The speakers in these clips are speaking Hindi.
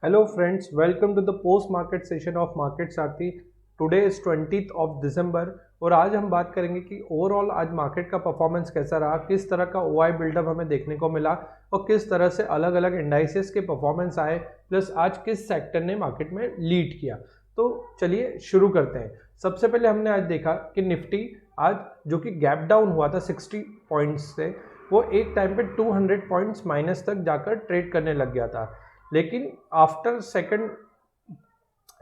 Hello friends, welcome to the post market session of Market Sathi. Today is 20th of December और आज हम बात करेंगे कि ओवरऑल आज मार्केट का परफॉर्मेंस कैसा रहा, किस तरह का ओआई बिल्डअप हमें देखने को मिला और किस तरह से अलग अलग इंडाइसेस के परफॉर्मेंस आए, प्लस आज किस सेक्टर ने मार्केट में लीड किया। तो चलिए शुरू करते हैं। सबसे पहले हमने आज देखा कि निफ्टी आज जो कि गैप डाउन हुआ था 60 पॉइंट्स से, वो एक टाइम पे 200 पॉइंट्स माइनस तक जाकर ट्रेड करने लग गया था। लेकिन आफ्टर सेकंड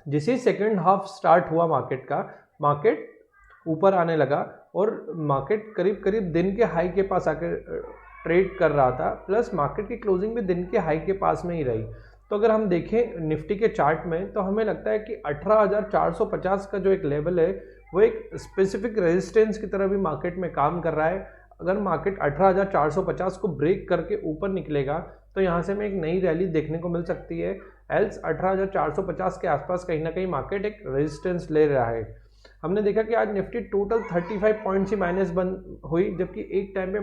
जैसे ही सेकंड हाफ स्टार्ट हुआ मार्केट का, मार्केट ऊपर आने लगा और मार्केट करीब करीब दिन के हाई के पास आकर ट्रेड कर रहा था, प्लस मार्केट की क्लोजिंग भी दिन के हाई के पास में ही रही। तो अगर हम देखें निफ्टी के चार्ट में तो हमें लगता है कि 18,450 का जो एक लेवल है वो एक स्पेसिफिक रेजिस्टेंस की तरह भी मार्केट में काम कर रहा है। अगर मार्केट 18,450 को ब्रेक करके ऊपर निकलेगा तो यहाँ से हमें एक नई रैली देखने को मिल सकती है। एल्स 18,450 के आसपास कहीं ना कहीं मार्केट एक रेजिस्टेंस ले रहा है। हमने देखा कि आज निफ्टी टोटल 35 पॉइंट्स ही माइनस बंद हुई, जबकि एक टाइम पे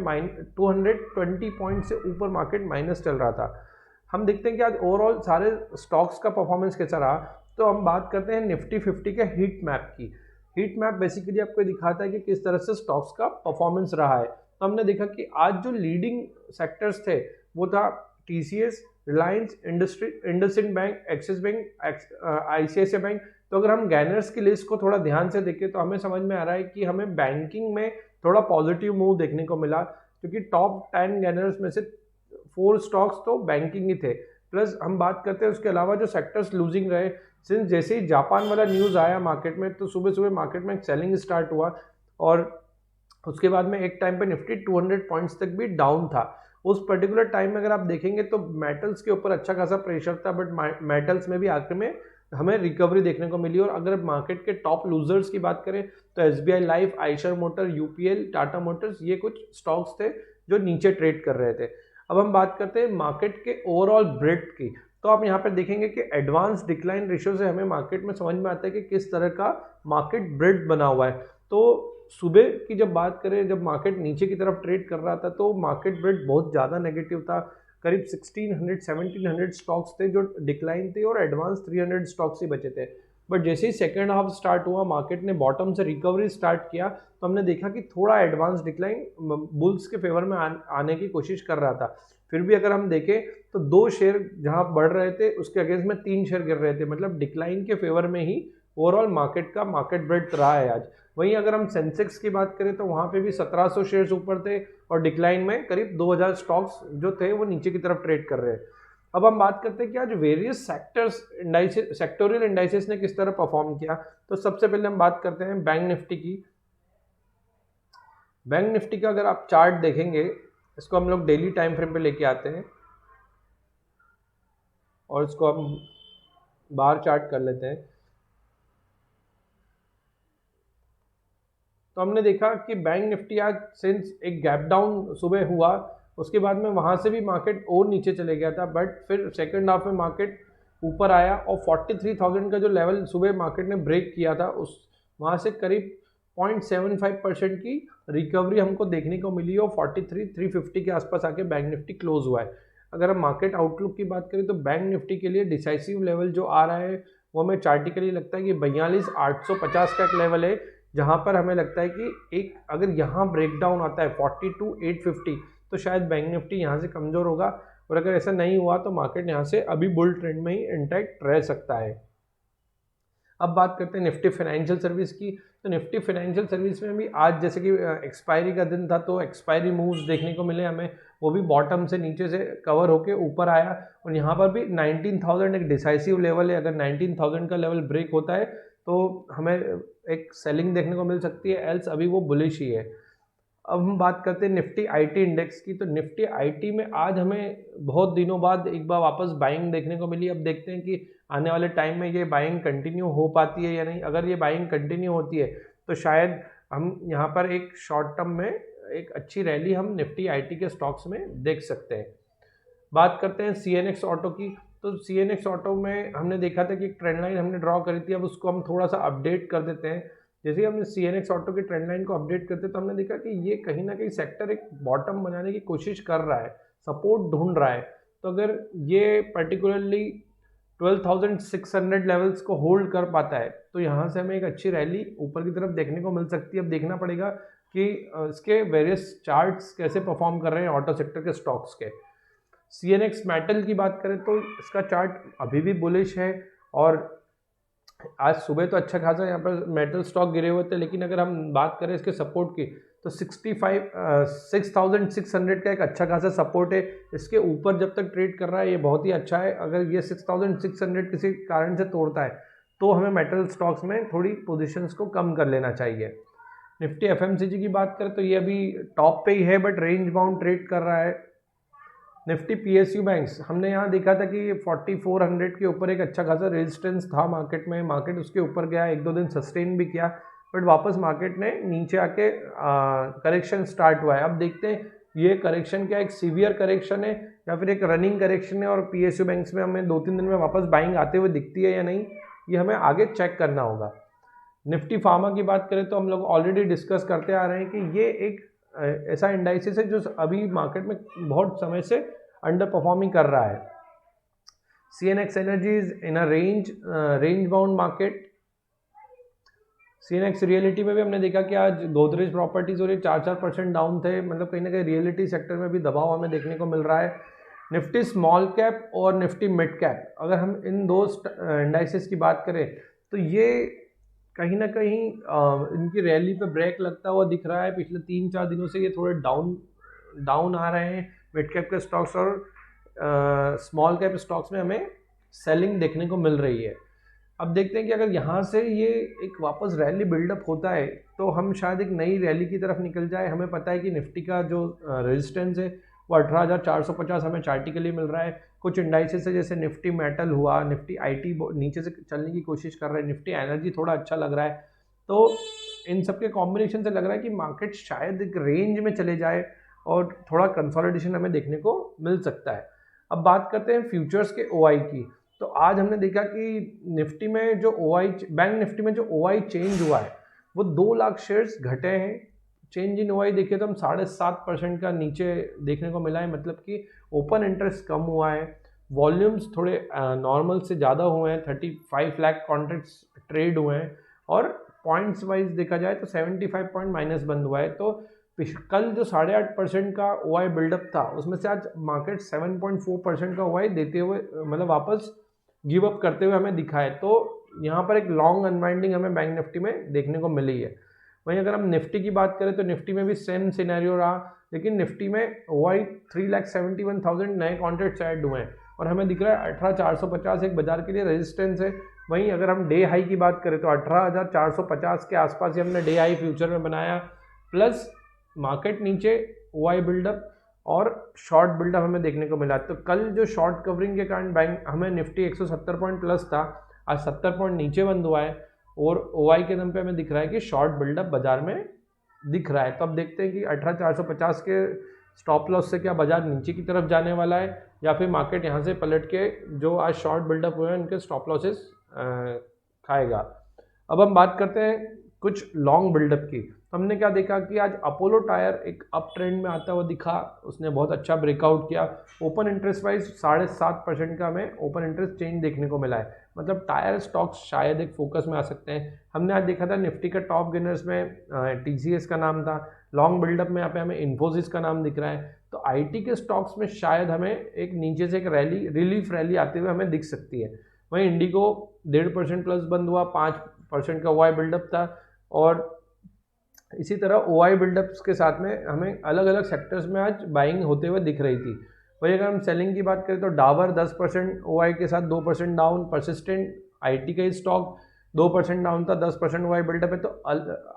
220 पॉइंट से ऊपर मार्केट माइनस चल रहा था। हम देखते हैं कि आज ओवरऑल सारे स्टॉक्स का परफॉर्मेंस कैसा रहा। तो हम बात करते हैं निफ्टी 50 के हीट मैप की। हीट मैप बेसिकली आपको दिखाता है कि किस तरह से स्टॉक्स का परफॉर्मेंस रहा है। तो हमने देखा कि आज जो लीडिंग सेक्टर्स थे वो था TCS, Reliance industry, IndusInd bank, axis bank, ICICI bank. तो अगर हम गैनर्स की लिस्ट को थोड़ा ध्यान से देखें तो हमें समझ में आ रहा है कि हमें बैंकिंग में थोड़ा पॉजिटिव मूव देखने को मिला, क्योंकि टॉप 10 गैनर्स में से 4 स्टॉक्स तो बैंकिंग ही थे। प्लस हम बात करते हैं उसके अलावा जो सेक्टर्स लूजिंग रहे, सिंस जैसे ही जापान वाला न्यूज़ आया मार्केट में तो सुबह सुबह मार्केट में एक सेलिंग स्टार्ट हुआ और उसके बाद में एक टाइम पे निफ्टी 200 पॉइंट्स तक भी डाउन था। उस पर्टिकुलर टाइम में अगर आप देखेंगे तो मेटल्स के ऊपर अच्छा खासा प्रेशर था, बट मेटल्स में भी आखिर में हमें रिकवरी देखने को मिली। और अगर मार्केट के टॉप लूजर्स की बात करें तो SBI life, Eicher motor, UPL, Tata Motors, ये कुछ स्टॉक्स थे जो नीचे ट्रेड कर रहे थे। अब हम बात करते हैं मार्केट के ओवरऑल ब्रेड्थ की। तो आप यहाँ पर देखेंगे कि एडवांस डिक्लाइन रेशियो से हमें मार्केट में समझ में आता है कि किस तरह का मार्केट ब्रेड बना हुआ है। तो सुबह की जब बात करें, जब मार्केट नीचे की तरफ ट्रेड कर रहा था तो मार्केट ब्रेड बहुत ज़्यादा नेगेटिव था। करीब 1600-1700 स्टॉक्स थे जो डिक्लाइन थे और एडवांस 300 स्टॉक्स ही बचे थे। बट जैसे ही सेकेंड हाफ स्टार्ट हुआ, मार्केट ने बॉटम से रिकवरी स्टार्ट किया तो हमने देखा कि थोड़ा एडवांस डिक्लाइन बुल्स के फेवर में आने की कोशिश कर रहा था। फिर भी अगर हम देखें तो 2 शेयर जहां बढ़ रहे थे उसके अगेंस्ट में 3 शेयर गिर रहे थे, मतलब डिक्लाइन के फेवर में ही ओवरऑल मार्केट का मार्केट ब्रेड रहा है आज। वहीं अगर हम सेंसेक्स की बात करें तो वहां पे भी 1700 शेयर्स ऊपर थे और डिक्लाइन में करीब 2000 स्टॉक्स जो थे वो नीचे की तरफ ट्रेड कर रहे हैं। अब हम बात करते हैं कि आज various sectors indices, sectoral indices ने किस तरह परफॉर्म किया। तो सबसे पहले हम बात करते हैं बैंक निफ्टी की। बैंक निफ्टी का अगर आप चार्ट देखेंगे, इसको हम लोग डेली टाइम फ्रेम पे लेके आते हैं और इसको हम बार चार्ट कर लेते हैं। तो हमने देखा कि बैंक निफ्टी आज सिंस एक गैप डाउन सुबह हुआ, उसके बाद में वहाँ से भी मार्केट और नीचे चले गया था, बट फिर सेकंड हाफ में मार्केट ऊपर आया और 43,000 का जो लेवल सुबह मार्केट ने ब्रेक किया था उस वहाँ से करीब 0.75% की रिकवरी हमको देखने को मिली और 43,350 के आसपास आके बैंक निफ्टी क्लोज हुआ है। अगर हम मार्केट आउटलुक की बात करें तो बैंक निफ्टी के लिए डिसाइसिव लेवल जो आ रहा है वो हमें चार्टिकली लगता है कि 42,850 का एक लेवल है, जहां पर हमें लगता है कि एक अगर यहाँ ब्रेकडाउन आता है 42,850 तो शायद बैंक निफ्टी यहाँ से कमज़ोर होगा, और अगर ऐसा नहीं हुआ तो मार्केट यहाँ से अभी बुल ट्रेंड में ही इंटैक्ट रह सकता है। अब बात करते हैं निफ्टी फाइनेंशियल सर्विस की। तो निफ्टी फाइनेंशियल सर्विस में भी आज जैसे कि एक्सपायरी का दिन था तो एक्सपायरी मूव्स देखने को मिले हमें, वो भी बॉटम से नीचे से कवर होके ऊपर आया और यहाँ पर भी 19,000 एक डिसाइसिव लेवल है। अगर 19,000 का लेवल ब्रेक होता है तो हमें एक सेलिंग देखने को मिल सकती है, एल्स अभी वो बुलिश ही है। अब हम बात करते हैं निफ्टी आईटी इंडेक्स की। तो निफ्टी आईटी में आज हमें बहुत दिनों बाद एक बार वापस बाइंग देखने को मिली। अब देखते हैं कि आने वाले टाइम में ये बाइंग कंटिन्यू हो पाती है या नहीं। अगर ये बाइंग कंटिन्यू होती है तो शायद हम यहाँ पर एक शॉर्ट टर्म में एक अच्छी रैली हम निफ्टी आईटी के स्टॉक्स में देख सकते हैं। बात करते हैं सीएनएक्स ऑटो की। तो सीएनएक्स ऑटो में हमने देखा था कि एक ट्रेंड लाइन हमने ड्रॉ करी थी, अब उसको हम थोड़ा सा अपडेट कर देते हैं। जैसे ही हमने सीएनएक्स ऑटो की ट्रेंड लाइन को अपडेट करते तो हमने देखा कि ये कहीं ना कहीं सेक्टर एक बॉटम बनाने की कोशिश कर रहा है, सपोर्ट ढूंढ रहा है। तो अगर ये पर्टिकुलरली 12,600 लेवल्स को होल्ड कर पाता है तो यहाँ से हमें एक अच्छी रैली ऊपर की तरफ देखने को मिल सकती है। अब देखना पड़ेगा कि इसके वेरियस चार्ट्स कैसे परफॉर्म कर रहे हैं ऑटो सेक्टर के स्टॉक्स के। CNX मेटल की बात करें तो इसका चार्ट अभी भी बुलिश है और आज सुबह तो अच्छा खासा यहाँ पर मेटल स्टॉक गिरे हुए थे, लेकिन अगर हम बात करें इसके सपोर्ट की तो 6,600 का एक अच्छा खासा सपोर्ट है। इसके ऊपर जब तक ट्रेड कर रहा है ये बहुत ही अच्छा है। अगर ये 6,600 किसी कारण से तोड़ता है तो हमें मेटल स्टॉक्स में थोड़ी पोजीशंस को कम कर लेना चाहिए। निफ्टी FMCG की बात करें तो ये अभी टॉप पे ही है बट रेंज बाउंड ट्रेड कर रहा है। निफ्टी PSU बैंक्स हमने यहाँ देखा था कि 4400 के ऊपर एक अच्छा खासा रेजिस्टेंस था मार्केट में, मार्केट उसके ऊपर गया, एक दो दिन सस्टेन भी किया बट वापस मार्केट ने नीचे आके करेक्शन स्टार्ट हुआ है। अब देखते हैं ये करेक्शन क्या एक सीवियर करेक्शन है या फिर एक रनिंग करेक्शन है और PSU बैंक्स में हमें 2-3 दिन में वापस बाइंग आते हुए दिखती है या नहीं, ये हमें आगे चेक करना होगा। निफ्टी फार्मा की बात करें तो हम लोग ऑलरेडी डिस्कस करते आ रहे हैं कि ये एक ऐसा इंडाइसिस है जो अभी मार्केट में बहुत समय से अंडर परफॉर्मिंग कर रहा है। CNX energies in a range bound market. CNX reality में भी हमने देखा कि आज गोदरेज प्रॉपर्टीज और ये 4% डाउन थे, मतलब कहीं ना कहीं रियलिटी सेक्टर में भी दबाव हमें देखने को मिल रहा है। निफ्टी स्मॉल कैप और निफ्टी मिड कैप, अगर हम इन दो इंडाइसिस की बात करें तो ये कहीं ना कहीं इनकी रैली पे ब्रेक लगता हुआ दिख रहा है। पिछले 3-4 दिनों से ये थोड़े डाउन आ रहे हैं मिड कैप के स्टॉक्स और स्मॉल कैप स्टॉक्स में हमें सेलिंग देखने को मिल रही है। अब देखते हैं कि अगर यहाँ से ये एक वापस रैली बिल्डअप होता है तो हम शायद एक नई रैली की तरफ निकल जाए। हमें पता है कि निफ्टी का जो रेजिस्टेंस है वो 18,450 हमें चार्टिकली मिल रहा है। कुछ इंडाइसेस है जैसे निफ्टी मेटल हुआ, निफ्टी IT नीचे से चलने की कोशिश कर रहा है, निफ्टी एनर्जी थोड़ा अच्छा लग रहा है, तो इन सब के कॉम्बिनेशन से लग रहा है कि मार्केट शायद एक रेंज में चले जाए और थोड़ा कंसोलिडेशन हमें देखने को मिल सकता है। अब बात करते हैं फ्यूचर्स के OI की, तो आज हमने देखा कि निफ्टी में जो OI बैंक निफ्टी में जो OI चेंज हुआ है वो 2 लाख शेयर्स घटे हैं। चेंज इन OI देखिए तो हम 7.5% का नीचे देखने को मिला है, मतलब कि ओपन इंटरेस्ट कम हुआ है, वॉल्यूम्स थोड़े नॉर्मल से ज़्यादा हुए हैं, 35 लाख कॉन्ट्रैक्ट्स ट्रेड हुए हैं और पॉइंट्स वाइज देखा जाए तो 75 पॉइंट माइनस बंद हुआ है। तो कल जो 8.5% का OI बिल्डअप था उसमें से आज मार्केट 7.4% का OI देते हुए मतलब वापस गिव अप करते हुए हमें दिखा है। तो यहाँ पर एक लॉन्ग अनवाइंडिंग हमें बैंक निफ्टी में देखने को मिली है। वहीं अगर हम निफ्टी की बात करें तो निफ्टी में भी सेम सिनेरियो रहा, लेकिन निफ्टी में OI 3,71,000 नए कॉन्ट्रैक्ट्स ऐड हुए हैं और हमें दिख रहा है 18,450 एक बाजार के लिए रेजिस्टेंस है। वहीं अगर हम डे हाई की बात करें तो 18,450 के आसपास ही हमने डे हाई फ्यूचर में बनाया, प्लस मार्केट नीचे OI बिल्डअप और शॉर्ट बिल्डअप हमें देखने को मिला। तो कल जो शॉर्ट कवरिंग के कारण बैंक हमें निफ्टी 170 पॉइंट प्लस था, आज 70 पॉइंट नीचे बंद हुआ है और OI के दम पे हमें दिख रहा है कि शॉर्ट बिल्डअप बाजार में दिख रहा है। तो अब देखते हैं कि 18,450 के स्टॉप लॉस से क्या बाजार नीचे की तरफ जाने वाला है या फिर मार्केट यहाँ से पलट के जो आज शॉर्ट बिल्डअप हुए हैं उनके स्टॉप लॉसेस खाएगा। अब हम बात करते हैं कुछ लॉन्ग बिल्डअप की। तो हमने क्या देखा कि आज अपोलो टायर एक अप ट्रेंड में आता हुआ दिखा, उसने बहुत अच्छा ब्रेकआउट किया। ओपन इंटरेस्ट वाइज 7.5% का हमें ओपन इंटरेस्ट चेंज देखने को मिला है, मतलब टायर स्टॉक्स शायद एक फोकस में आ सकते हैं। हमने आज देखा था निफ्टी का टॉप गेनर्स में TCS का नाम था, लॉन्ग बिल्डअप में यहाँ पे हमें इन्फोसिस का नाम दिख रहा है। तो IT के स्टॉक्स में शायद हमें एक नीचे से एक रिलीफ रैली आते हुए हमें दिख सकती है। वहीं इंडिगो 1.5% प्लस बंद हुआ, 5% का OI बिल्डअप था और इसी तरह OI बिल्डअप्स के साथ में हमें अलग अलग सेक्टर्स में आज बाइंग होते हुए दिख रही थी। वही अगर हम सेलिंग की बात करें तो डाबर 10% OI के साथ 2% डाउन, परसिस्टेंट IT का ही स्टॉक 2% डाउन था, 10% OI बिल्डअप है। तो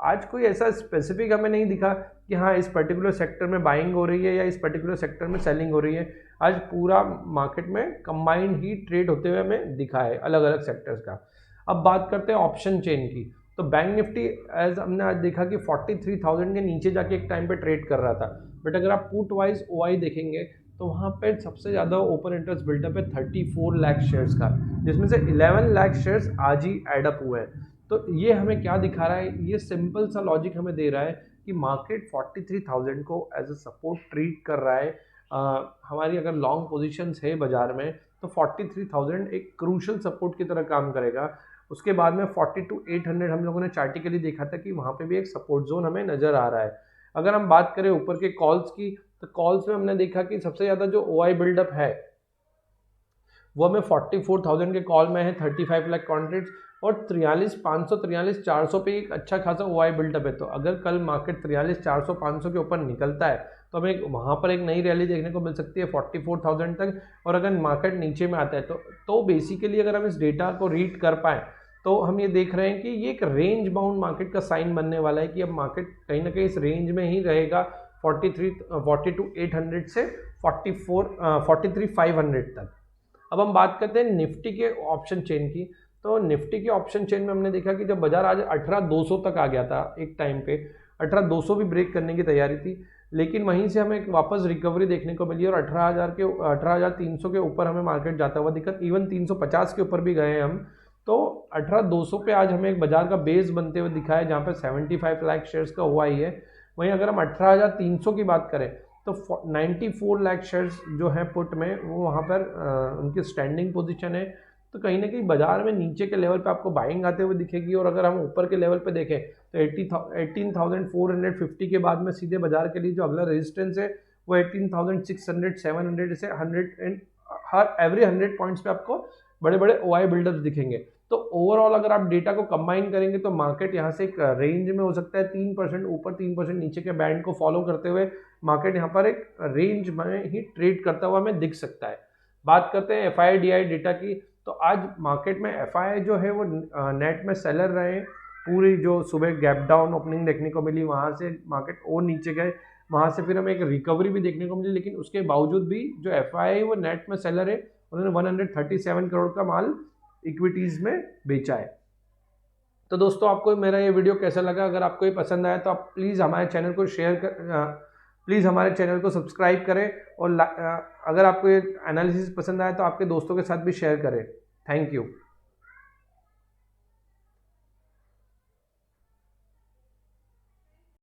आज कोई ऐसा स्पेसिफिक हमें नहीं दिखा कि हाँ इस पर्टिकुलर सेक्टर में बाइंग हो रही है या इस पर्टिकुलर सेक्टर में सेलिंग हो रही है। आज पूरा मार्केट में कंबाइंड ही ट्रेड होते हुए हमें दिखा है अलग अलग सेक्टर्स का। अब बात करते हैं ऑप्शन चेन की। तो बैंक निफ्टी एज हमने आज देखा कि 43,000 के नीचे जाके एक टाइम पे ट्रेड कर रहा था, बट अगर आप पुट वाइज OI देखेंगे तो वहाँ पे सबसे ज़्यादा ओपन इंटरेस्ट बिल्डअप है 34 लाख शेयर्स का, जिसमें से 11 लाख शेयर्स आज ही एडअप हुए हैं। तो ये हमें क्या दिखा रहा है, ये सिंपल सा लॉजिक हमें दे रहा है कि मार्केट 43,000 को एज अ सपोर्ट ट्रीट कर रहा है। हमारी अगर लॉन्ग पोजीशंस है बाजार में तो 43,000 एक क्रूशल सपोर्ट की तरह काम करेगा। उसके बाद में 42,800 हम लोगों ने चार्टिकली देखा था कि वहाँ पे भी एक सपोर्ट जोन हमें नज़र आ रहा है। अगर हम बात करें ऊपर के कॉल्स की, तो कॉल्स में हमने देखा कि सबसे ज़्यादा जो OI बिल्डअप है वो हमें 44,000 के कॉल में है, 35 लाख कॉन्ट्रैक्ट्स, और 43,500 43,400 पे एक अच्छा खासा OI बिल्डअप है। तो अगर कल मार्केट 43,400 500 के ऊपर निकलता है तो हमें वहाँ पर एक नई रैली देखने को मिल सकती है 44,000 तक। और अगर मार्केट नीचे में आता है तो बेसिकली अगर हम इस डेटा को रीड कर पाएँ तो हम ये देख रहे हैं कि ये एक रेंज बाउंड मार्केट का साइन बनने वाला है कि अब मार्केट कहीं ना कहीं इस रेंज में ही रहेगा 42,800 से 43,500 तक। अब हम बात करते हैं निफ्टी के ऑप्शन चेन की। तो निफ्टी के ऑप्शन चेन में हमने देखा कि जब बाजार आज 18,200 तक आ गया था, एक टाइम पे 18,200 भी ब्रेक करने की तैयारी थी, लेकिन वहीं से हमें एक वापस रिकवरी देखने को मिली और 18,300 के ऊपर हमें मार्केट जाता हुआ दिखा। इवन 350 के ऊपर भी गए हम। तो 18,200 पे आज हमें एक बाजार का बेस बनते हुए दिखा है जहाँ पे 75 लाख शेयर्स का हुआ ही है। वहीं अगर हम 18,300 की बात करें तो 94 लाख शेयर्स जो हैं पुट में, वो वहाँ पर उनकी स्टैंडिंग पोजीशन है। तो कहीं ना कहीं बाजार में नीचे के लेवल पे आपको बाइंग आते हुए दिखेगी। और अगर हम ऊपर के लेवल पे देखें तो 18,450 के बाद में सीधे बाजार के लिए जो अगला रेजिस्टेंस है वो 18,600 700 से 100 हर एवरी 100 पॉइंट्स पे आपको बड़े बड़े OI बिल्डअप्स दिखेंगे। तो ओवरऑल अगर आप डेटा को कंबाइन करेंगे तो मार्केट यहाँ से एक रेंज में हो सकता है 3% ऊपर 3% नीचे के बैंड को फॉलो करते हुए मार्केट यहाँ पर एक रेंज में ही ट्रेड करता हुआ हमें दिख सकता है। बात करते हैं FIDI डेटा की। तो आज मार्केट में FI जो है वो नेट में सेलर रहे। पूरी जो सुबह गैप डाउन ओपनिंग देखने को मिली, वहाँ से मार्केट और नीचे गए, वहाँ से फिर हमें एक रिकवरी भी देखने को मिली, लेकिन उसके बावजूद भी जो FI है वो नेट में सेलर है। उन्होंने 137 करोड़ का माल इक्विटीज़ में बेचा है। तो दोस्तों आपको मेरा ये वीडियो कैसा लगा? अगर आपको ये पसंद आया तो आप प्लीज़ हमारे चैनल को प्लीज़ हमारे चैनल को सब्सक्राइब करें। और अगर आपको ये एनालिसिस पसंद आया तो आपके दोस्तों के साथ भी शेयर करें। Thank you.